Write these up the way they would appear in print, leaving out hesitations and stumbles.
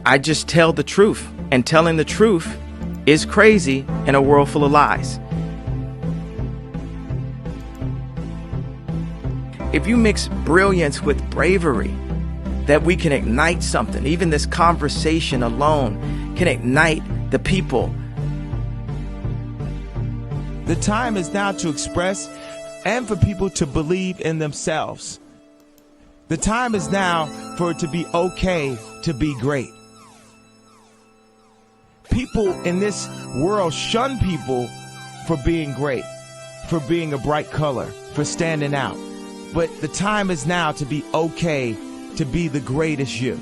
I just tell the truth, and telling the truth is crazy in a world full of lies. If you mix brilliance with bravery, that we can ignite something. Even this conversation alone can ignite the people. The time is now to express and for people to believe in themselves. The time is now for it to be okay to be great. People in this world shun people for being great, for being a bright color, for standing out. But the time is now to be okay to be the greatest you.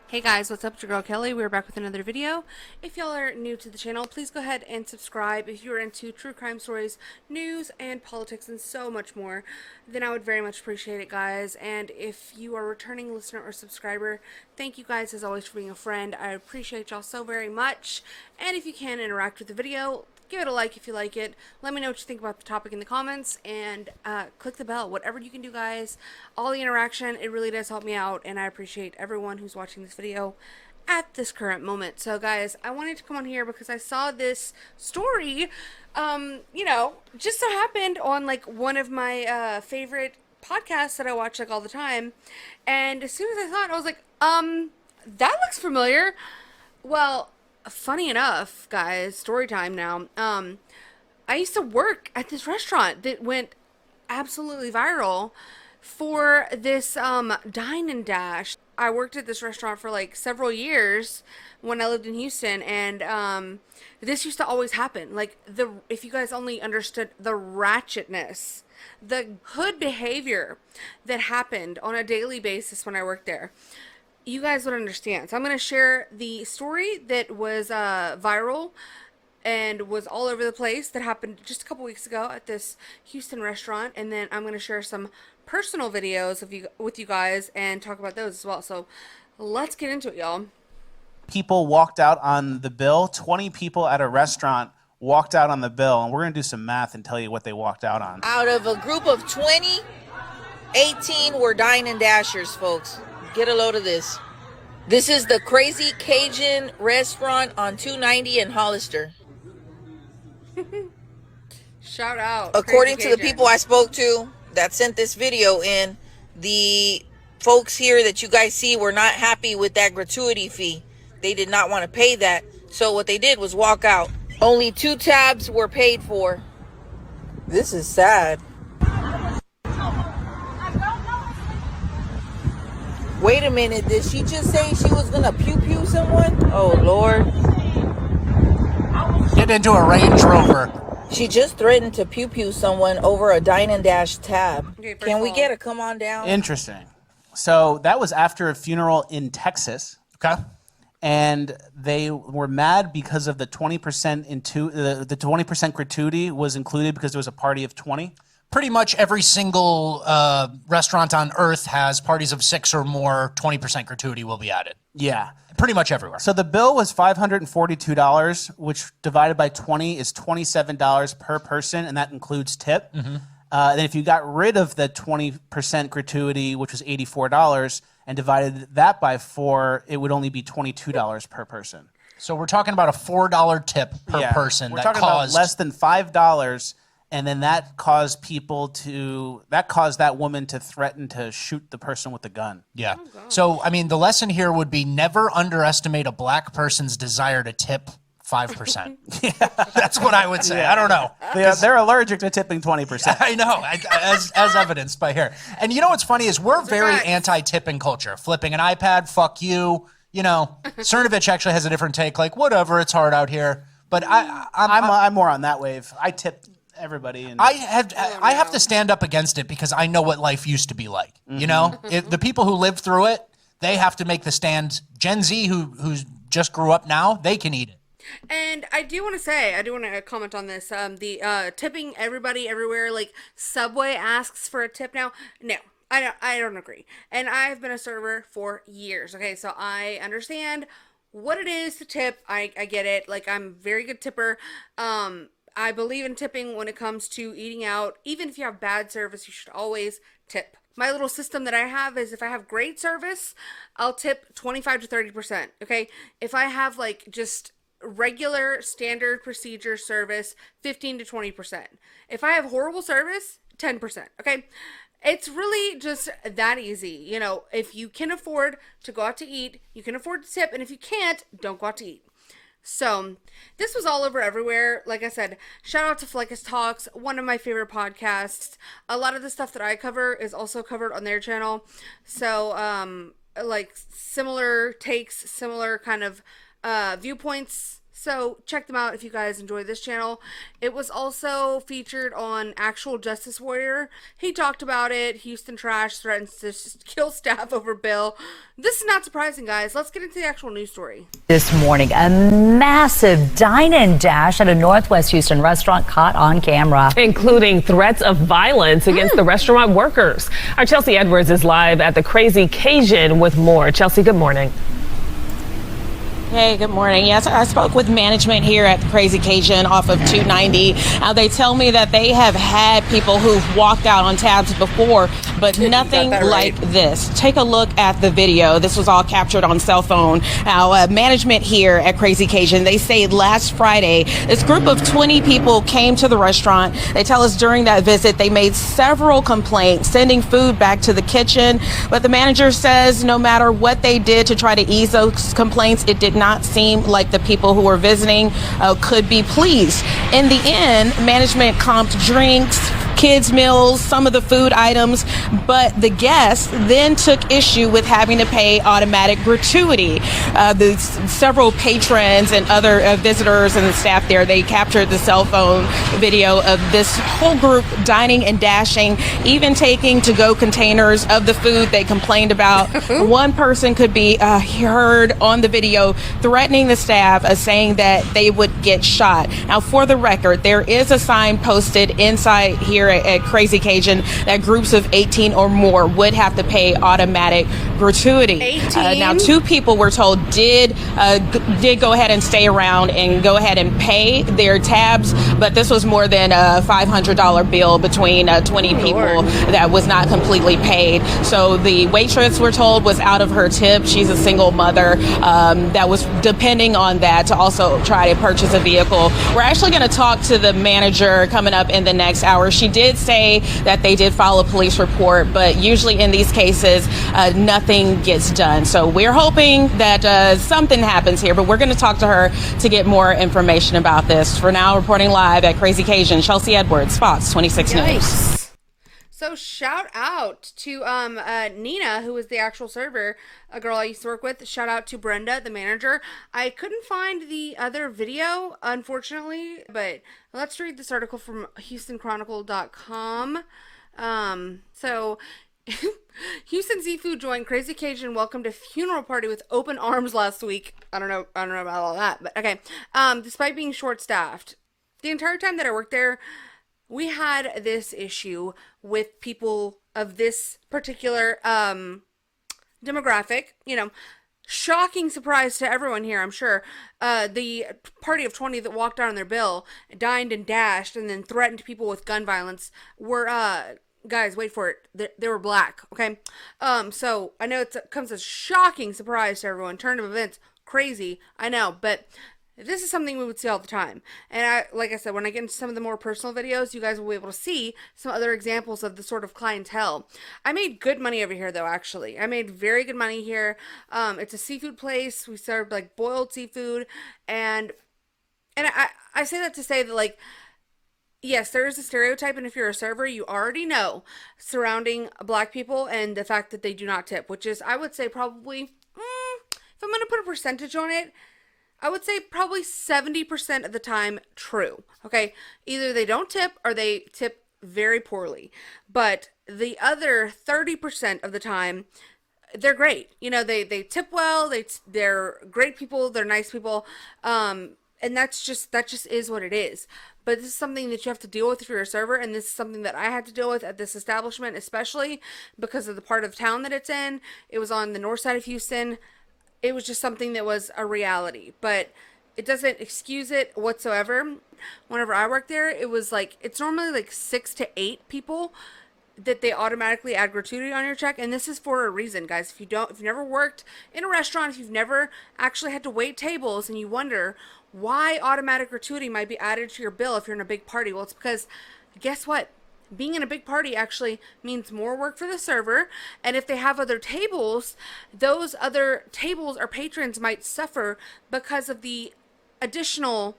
Hey guys, what's up? It's your girl Kelly. We're back with another video. If y'all are new to the channel, please go ahead and subscribe. If you're into true crime stories, news, and politics, and so much more, then I would very much appreciate it, guys. And if you are a returning listener or subscriber, thank you guys as always for being a friend. I appreciate y'all so very much. And if you can interact with the video, give it a like if you like it. Let me know what you think about the topic in the comments, and click the bell. Whatever you can do, guys. All the interaction, it really does help me out, and I appreciate everyone who's watching this video at this current moment. So, guys, I wanted to come on here because I saw this story, you know, just so happened on, like, one of my favorite podcasts that I watch, like, all the time. And as soon as I saw it, I was like, that looks familiar. Well, funny enough, guys, story time now. I used to work at this restaurant that went absolutely viral for this Dine and Dash. I worked at this restaurant for like several years when I lived in Houston, and this used to always happen. Like, if you guys only understood the ratchetness, the hood behavior that happened on a daily basis when I worked there, you guys would understand. So I'm going to share the story that was viral and was all over the place that happened just a couple weeks ago at this Houston restaurant, and then I'm going to share some personal videos with you guys and talk about those as well. So let's get into it, y'all. People walked out on the bill. 20 people at a restaurant walked out on the bill, and we're going to do some math and tell you what they walked out on. Out of a group of 20, 18 were Dine and Dashers, folks. Get a load of this. This is the Crazy Cajun restaurant on 290 in Hollister. Shout out. According to the people I spoke to that sent this video in, the folks here that you guys see were not happy with that gratuity fee. They did not want to pay that. So what they did was walk out. Only 2 tabs were paid for. This is sad. Wait a minute, did she just say she was gonna pew-pew someone? Oh, Lord. Get into a Range Rover. She just threatened to pew-pew someone over a Dine and Dash tab. Okay, Can we get a come on down? Interesting. So that was after a funeral in Texas. Okay. And they were mad because of the 20% the 20% gratuity was included because there was a party of 20. Pretty much every single restaurant on earth has parties of 6 or more. 20% gratuity will be added. Yeah. Pretty much everywhere. So the bill was $542, which divided by 20 is $27 per person, and that includes tip. Mm-hmm. Then if you got rid of the 20% gratuity, which was $84, and divided that by 4, it would only be $22 per person. So we're talking about a $4 tip per person. We're talking about less than $5. And then that caused that woman to threaten to shoot the person with the gun. Yeah. So, I mean, the lesson here would be never underestimate a black person's desire to tip 5%. Yeah, that's what I would say. Yeah. I don't know. They're allergic to tipping 20%. I know, as evidenced by here. And you know what's funny is we're very anti-tipping culture. Flipping an iPad, fuck you. You know, Cernovich actually has a different take, like, whatever, it's hard out here. But I'm more on that wave. I tip everybody. And I have to stand up against it because I know what life used to be like. Mm-hmm. You know, the people who lived through it, they have to make the stand. Gen Z, who's just grew up now, they can eat it. And I do want to comment on this. The tipping everybody everywhere, like Subway asks for a tip now. No, I don't agree. And I've been a server for years. Okay, so I understand what it is to tip. I get it. Like, I'm a very good tipper. I believe in tipping when it comes to eating out. Even if you have bad service, you should always tip. my little system that I have is if I have great service, I'll tip 25 to 30%. Okay. If I have like just regular standard procedure service, 15 to 20%. If I have horrible service, 10%. Okay. It's really just that easy. You know, if you can afford to go out to eat, you can afford to tip. And if you can't, don't go out to eat. So this was all over everywhere. Like I said, shout out to Fleckus Talks, one of my favorite podcasts. A lot of the stuff that I cover is also covered on their channel. So, like similar takes, similar kind of viewpoints. So check them out if you guys enjoy this channel. It was also featured on Actual Justice Warrior. He talked about it. Houston Trash threatens to kill staff over bill. This is not surprising, guys. Let's get into the actual news story. This morning, a massive dine-in dash at a Northwest Houston restaurant caught on camera, including threats of violence against the restaurant workers. Our Chelsea Edwards is live at the Crazy Cajun with more. Chelsea, good morning. Hey, good morning. Yes, I spoke with management here at the Crazy Cajun off of 290. They tell me that they have had people who've walked out on tabs before, but nothing like this. Take a look at the video. This was all captured on cell phone. Now, management here at Crazy Cajun, they say last Friday, this group of 20 people came to the restaurant. They tell us during that visit, they made several complaints, sending food back to the kitchen. But the manager says no matter what they did to try to ease those complaints, it did not seem like the people who were visiting could be pleased. In the end, management comped drinks, kids' meals, some of the food items, but the guests then took issue with having to pay automatic gratuity. The several patrons and other visitors and the staff there, they captured the cell phone video of this whole group dining and dashing, even taking to-go containers of the food they complained about. One person could be heard on the video threatening the staff, saying that they would get shot. Now, for the record, there is a sign posted inside here at Crazy Cajun that groups of 18 or more would have to pay automatic gratuity. 18? Now, 2 people we're told did go ahead and stay around and go ahead and pay their tabs, but this was more than a $500 bill between 20 people that was not completely paid. So the waitress, we're told, was out of her tip. She's a single mother that was depending on that to also try to purchase a vehicle. We're actually going to talk to the manager coming up in the next hour. She did say that they did file a police report, but usually in these cases, nothing gets done. So we're hoping that something happens here, but we're going to talk to her to get more information about this. For now, reporting live at Crazy Cajun, Chelsea Edwards, Fox 26 News. So shout out to Nina, who was the actual server, a girl I used to work with. Shout out to Brenda, the manager. I couldn't find the other video, unfortunately, but let's read this article from HoustonChronicle.com. So Houston Seafood joined Crazy Cajun welcomed a funeral party with open arms last week. I don't know about all that, but okay. Despite being short-staffed, the entire time that I worked there, we had this issue with people of this particular demographic. You know, shocking surprise to everyone here, I'm sure. The party of 20 that walked out on their bill, dined and dashed, and then threatened people with gun violence were, guys, wait for it, they were black, okay? So I know it comes as a shocking surprise to everyone. Turn of events, crazy, I know, but this is something we would see all the time. And like I said, when I get into some of the more personal videos, you guys will be able to see some other examples of the sort of clientele. I made good money over here, though, actually. I made very good money here. It's a seafood place. We served, like, boiled seafood. And I say that to say that, like, yes, there is a stereotype, and if you're a server, you already know, surrounding black people and the fact that they do not tip, which is, I would say, probably, if I'm going to put a percentage on it, I would say probably 70% of the time true, okay? Either they don't tip or they tip very poorly. But the other 30% of the time, they're great. You know, they tip well, they're great people, they're nice people, and that just is what it is. But this is something that you have to deal with if you're a server, and this is something that I had to deal with at this establishment, especially because of the part of town that it's in. It was on the north side of Houston. It was just something that was a reality, but it doesn't excuse it whatsoever. Whenever I worked there, it was like, it's normally like 6 to 8 people that they automatically add gratuity on your check, and this is for a reason, guys. If you've never worked in a restaurant, if you've never actually had to wait tables and you wonder why automatic gratuity might be added to your bill if you're in a big party, well, it's because guess what? Being in a big party actually means more work for the server, and if they have other tables, those other tables or patrons might suffer because of the additional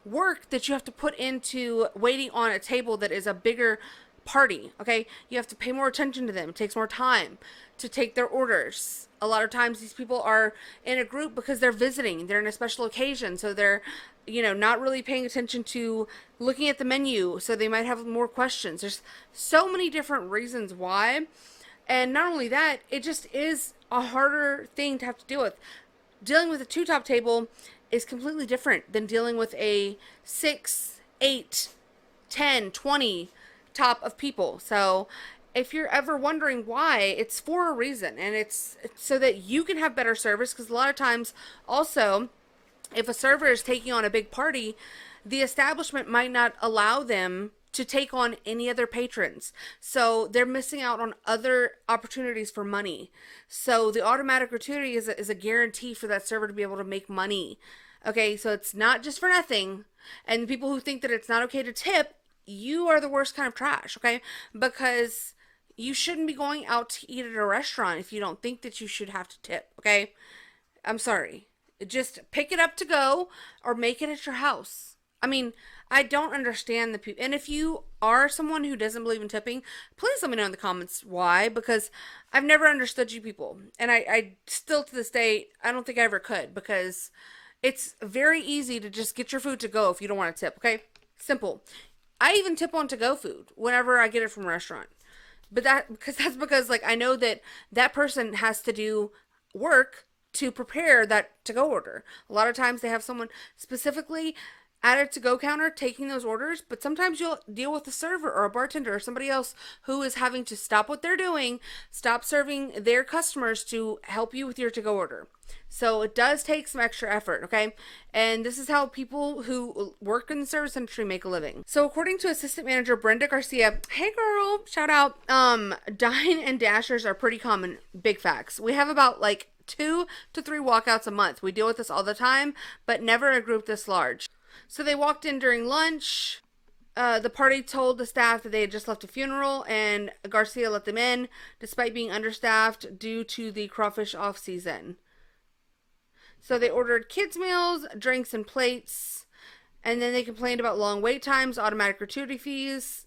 work that you have to put into waiting on a table that is a bigger party. Okay, you have to pay more attention to them. It takes more time to take their orders. A lot of times these people are in a group because they're visiting, they're in a special occasion, so they're, you know, not really paying attention to looking at the menu, so they might have more questions. There's so many different reasons why, and not only that, it just is a harder thing to have to deal with. Dealing with a two-top table is completely different than dealing with a 6, 8, 10, 20 top of people. So if you're ever wondering why, it's for a reason, and it's so that you can have better service, because a lot of times also, if a server is taking on a big party, the establishment might not allow them to take on any other patrons, so they're missing out on other opportunities for money. So the automatic gratuity is a guarantee for that server to be able to make money. Okay, so it's not just for nothing. And people who think that it's not okay to tip, you are the worst kind of trash, okay? Because you shouldn't be going out to eat at a restaurant if you don't think that you should have to tip, okay? I'm sorry. Just pick it up to go or make it at your house. I mean, I don't understand the people. And if you are someone who doesn't believe in tipping, please let me know in the comments why, because I've never understood you people. And I still to this day, I don't think I ever could, because it's very easy to just get your food to go if you don't want to tip, okay? Simple. I even tip on to-go food whenever I get it from a restaurant. But that's because like I know that that person has to do work to prepare that to-go order. A lot of times they have someone specifically at a to-go counter taking those orders, but sometimes you'll deal with a server or a bartender or somebody else who is having to stop what they're doing, stop serving their customers to help you with your to-go order. So it does take some extra effort, okay? And this is how people who work in the service industry make a living. So according to assistant manager Brenda Garcia, hey girl, shout out, Dine and Dashers are pretty common, big facts. We have about like 2 to 3 walkouts a month. We deal with this all the time, but never a group this large. So they walked in during lunch. The party told the staff that they had just left a funeral, and Garcia let them in despite being understaffed due to the crawfish off season. So they ordered kids meals, drinks, and plates, and then they complained about long wait times, automatic gratuity fees.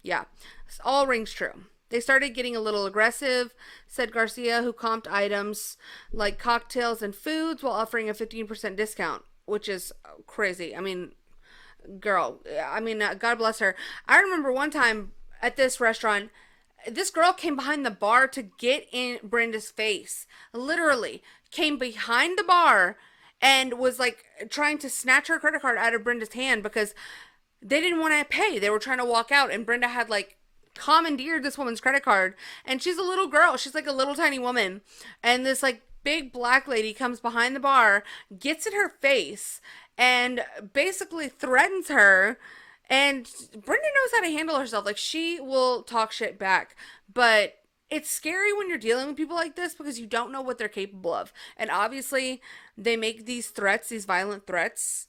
Yeah, this all rings true. They started getting a little aggressive, said Garcia, who comped items like cocktails and foods while offering a 15% discount, which is crazy. I mean, girl, God bless her. I remember one time at this restaurant, this girl came behind the bar to get in Brenda's face. Literally came behind the bar and was like trying to snatch her credit card out of Brenda's hand because they didn't want to pay. They were trying to walk out, and Brenda had like commandeered this woman's credit card, and she's a little girl. She's like a little tiny woman, and this like big black lady comes behind the bar, gets in her face, and basically threatens her. And Brenda knows how to handle herself. Like, she will talk shit back, but it's scary when you're dealing with people like this because you don't know what they're capable of. And obviously they make these threats, these violent threats,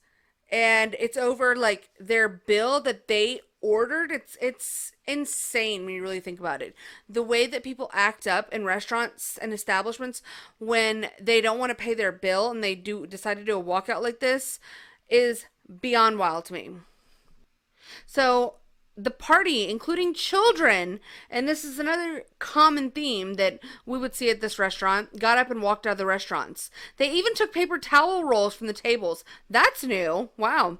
and it's over like their bill that they ordered. It's insane when you really think about it. The way that people act up in restaurants and establishments when they don't want to pay their bill and they decide to do a walkout like this is beyond wild to me. So the party, including children, and this is another common theme that we would see at this restaurant, got up and walked out of the restaurants. They even took paper towel rolls from the tables. That's new. Wow.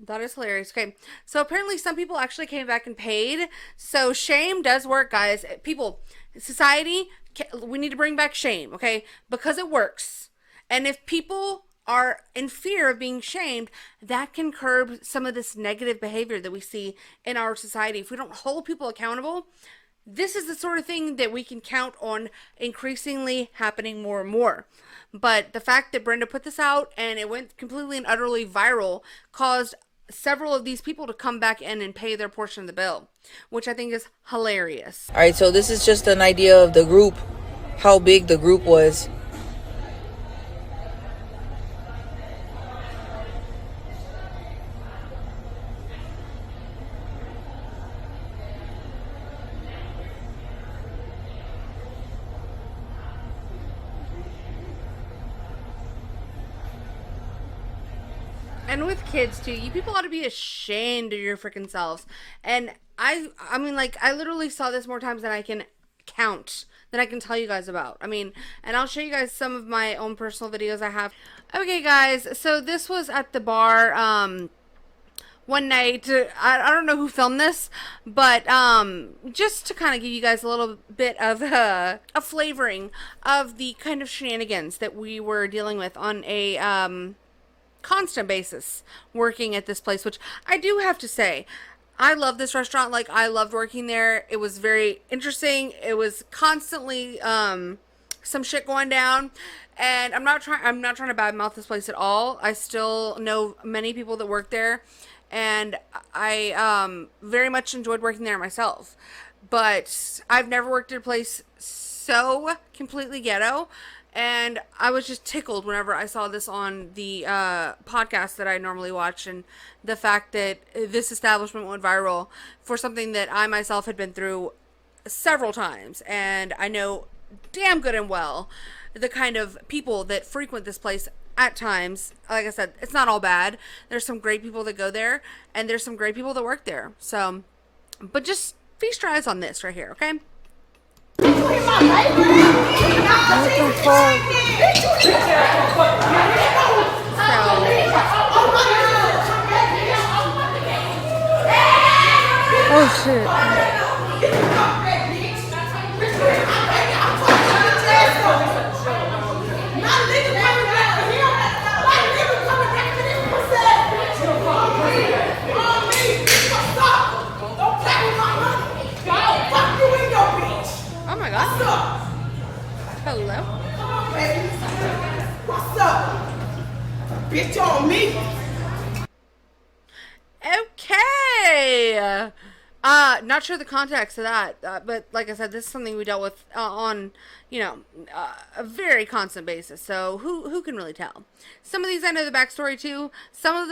That is hilarious. Okay, so apparently some people actually came back and paid. So shame does work, guys. People, society, we need to bring back shame, okay? Because it works. And if people are in fear of being shamed, that can curb some of this negative behavior that we see in our society. If we don't hold people accountable, this is the sort of thing that we can count on increasingly happening more and more. But the fact that Brenda put this out and it went completely and utterly viral caused several of these people to come back in and pay their portion of the bill, which I think is hilarious. All right, so this is just an idea of the group, how big the group was. And with kids too, you people ought to be ashamed of your freaking selves. And I mean, like, I literally saw this more times than I can count, than I can tell you guys about. I mean, and I'll show you guys some of my own personal videos I have. Okay, guys, so this was at the bar one night. I don't know who filmed this, but just to kind of give you guys a little bit of a flavoring of the kind of shenanigans that we were dealing with on a constant basis working at this place, which I do have to say, I love this restaurant. Like, I loved working there. It was very interesting. It was constantly some shit going down, and I'm not trying to badmouth this place at all. I still know many people that work there, and I very much enjoyed working there myself. But I've never worked at a place so completely ghetto. And I was just tickled whenever I saw this on the podcast that I normally watch, and the fact that this establishment went viral for something that I myself had been through several times. And I know damn good and well the kind of people that frequent this place at times. Like I said, it's not all bad. There's some great people that go there, and there's some great people that work there. So, but just feast your eyes on this right here, okay? Oh shit. Oh my god. Hello. What's up? Bitch on me. Okay. Not sure the context of that, but like I said, this is something we dealt with on, you know, a very constant basis. So who can really tell? Some of these I know the backstory to. Some of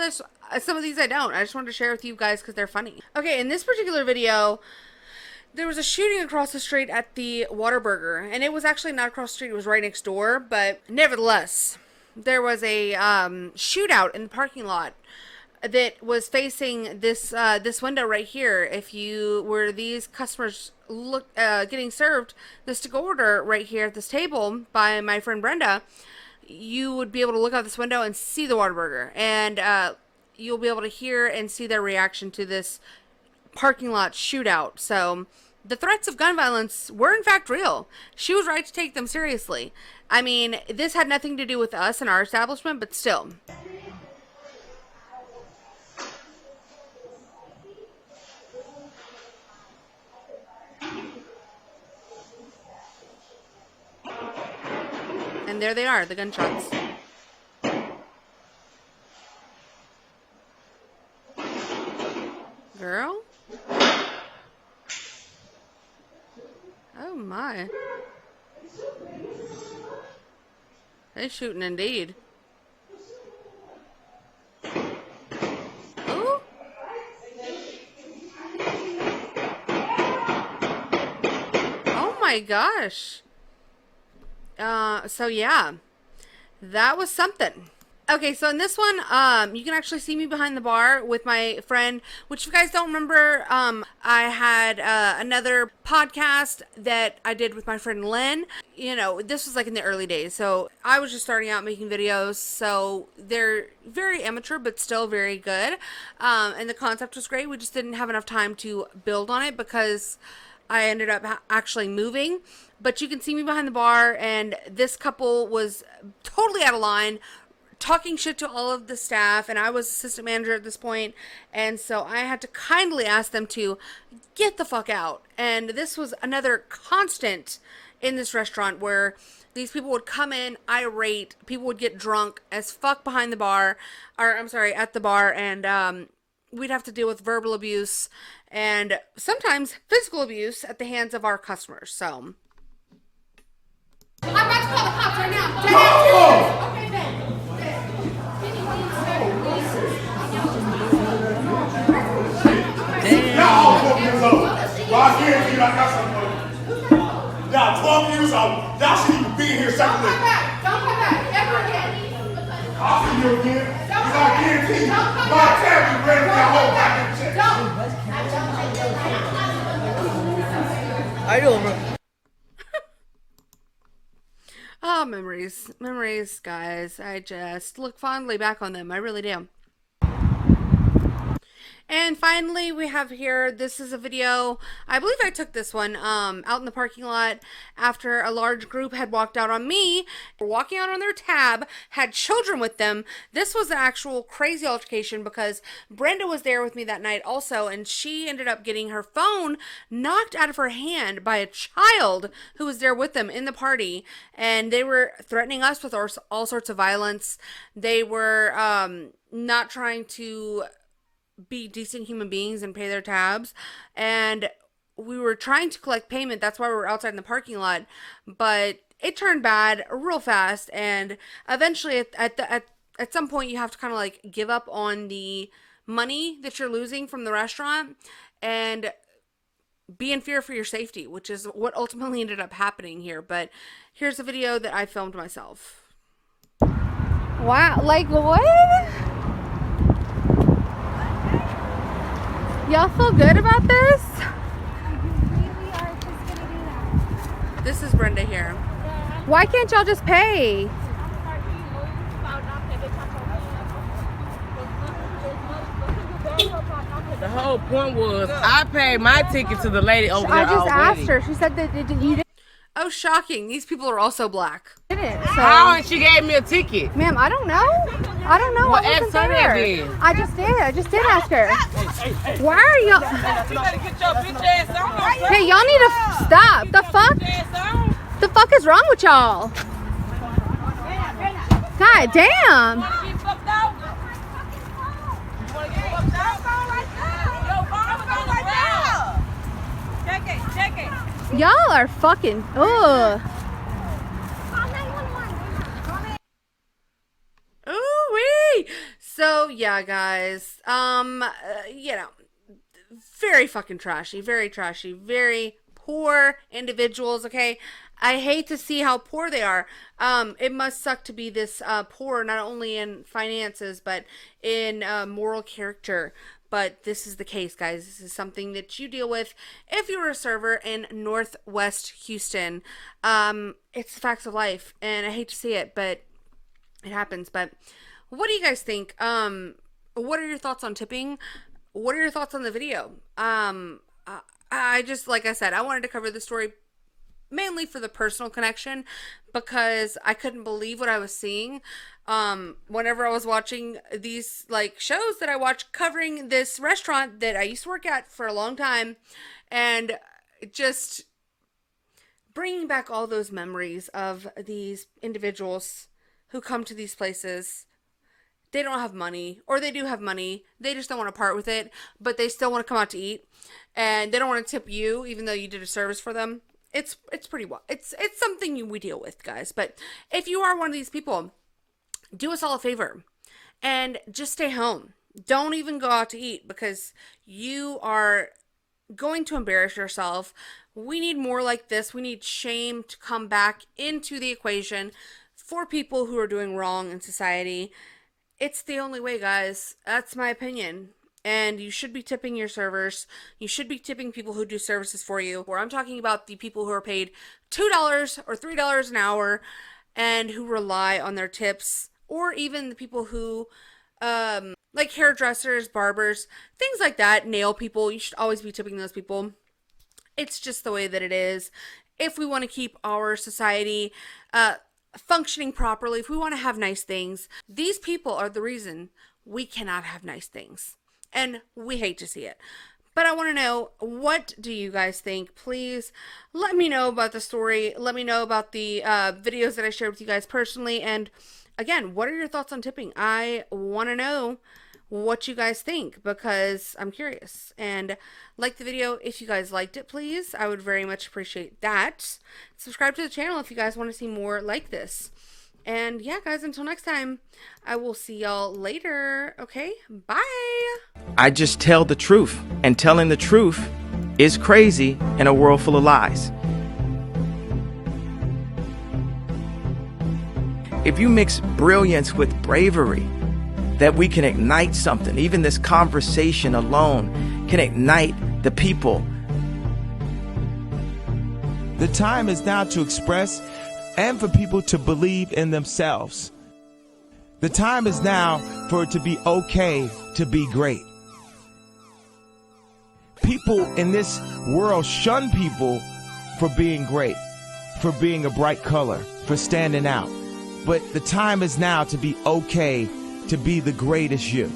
these I don't. I just wanted to share with you guys because they're funny. Okay, in this particular video, there was a shooting across the street at the Whataburger, and it was actually not across the street, it was right next door, but nevertheless, there was a shootout in the parking lot that was facing this this window right here. If you were these customers getting served this to-go order right here at this table by my friend Brenda, you would be able to look out this window and see the Whataburger, and you'll be able to hear and see their reaction to this parking lot shootout. So the threats of gun violence were in fact real. She was right to take them seriously. I mean, this had nothing to do with us and our establishment, but still. And there they are, the gunshots. Girl? Oh my. They shooting indeed. Ooh. Oh my gosh. So yeah, that was something. Okay, so in this one, you can actually see me behind the bar with my friend, which if you guys don't remember, I had another podcast that I did with my friend Lynn. You know, this was like in the early days, so I was just starting out making videos, so they're very amateur, but still very good. And the concept was great. We just didn't have enough time to build on it because I ended up actually moving. But you can see me behind the bar, and this couple was totally out of line, talking shit to all of the staff, and I was assistant manager at this point, and so I had to kindly ask them to get the fuck out. And this was another constant in this restaurant where these people would come in irate, people would get drunk as fuck behind the bar, or I'm sorry, at the bar, and we'd have to deal with verbal abuse and sometimes physical abuse at the hands of our customers. So I'm about to call the cops right now. Okay, thanks. Y'all 12 years old. Well, I guarantee you I got something for you. Y'all 12 years old. Y'all shouldn't even be here secondly. Don't come back. Ever again. I'll see you again. Because I guarantee you, by the time you ready for that whole goddamn check. I don't know. Oh, memories. Memories, guys. I just look fondly back on them. I really do. And finally, we have here, this is a video, I believe I took this one out in the parking lot after a large group had walked out on me, walking out on their tab, had children with them. This was an actual crazy altercation because Brenda was there with me that night also, and she ended up getting her phone knocked out of her hand by a child who was there with them in the party, and they were threatening us with all sorts of violence. They were not trying to be decent human beings and pay their tabs, and we were trying to collect payment. That's why we were outside in the parking lot, but it turned bad real fast, and eventually at some point you have to kind of like give up on the money that you're losing from the restaurant and be in fear for your safety, which is what ultimately ended up happening here. But here's a video that I filmed myself. Wow, like what? Y'all feel good about this? This is Brenda here. Why can't y'all just pay? The whole point was I paid my ticket to the lady over there. I just asked her. She said that you didn't. Oh, shocking. These people are also black. So. How? And she gave me a ticket. Ma'am, I don't know. I don't know. Well, I wasn't there. I just did. I just did ask her. Why are y'all? Hey, y'all need to stop. The fuck? The fuck is wrong with y'all? God damn. Y'all are fucking. Ugh. Ooh-wee. So yeah, guys. You know, very fucking trashy, very poor individuals. Okay, I hate to see how poor they are. It must suck to be this poor, not only in finances but in moral character. But this is the case, guys. This is something that you deal with if you're a server in Northwest Houston. It's the facts of life, and I hate to see it, but it happens. But what do you guys think? What are your thoughts on tipping? What are your thoughts on the video? I just, like I said, I wanted to cover the story mainly for the personal connection because I couldn't believe what I was seeing. Whenever I was watching these like shows that I watched covering this restaurant that I used to work at for a long time, and just bringing back all those memories of these individuals who come to these places. They don't have money, or they do have money. They just don't want to part with it, but they still want to come out to eat, and they don't want to tip you even though you did a service for them. It's pretty well. It's something we deal with, guys. But if you are one of these people, do us all a favor and just stay home. Don't even go out to eat because you are going to embarrass yourself. We need more like this. We need shame to come back into the equation for people who are doing wrong in society. It's the only way, guys. That's my opinion. And you should be tipping your servers. You should be tipping people who do services for you. Where I'm talking about the people who are paid $2 or $3 an hour and who rely on their tips, or even the people who like hairdressers, barbers, things like that, nail people. You should always be tipping those people. It's just the way that it is. If we want to keep our society functioning properly, if we want to have nice things, these people are the reason we cannot have nice things. And we hate to see it. But I want to know, what do you guys think? Please let me know about the story. Let me know about the videos that I shared with you guys personally. And again, what are your thoughts on tipping? I want to know what you guys think, because I'm curious. And like the video if you guys liked it, please. I would very much appreciate that. Subscribe to the channel if you guys want to see more like this. And yeah, guys, until next time, I will see y'all later. Okay, bye. I just tell the truth, and telling the truth is crazy in a world full of lies. If you mix brilliance with bravery, that we can ignite something. Even this conversation alone can ignite the people. The time is now to express and for people to believe in themselves. The time is now for it to be okay to be great. People in this world shun people for being great, for being a bright color, for standing out. But the time is now to be okay to be the greatest you.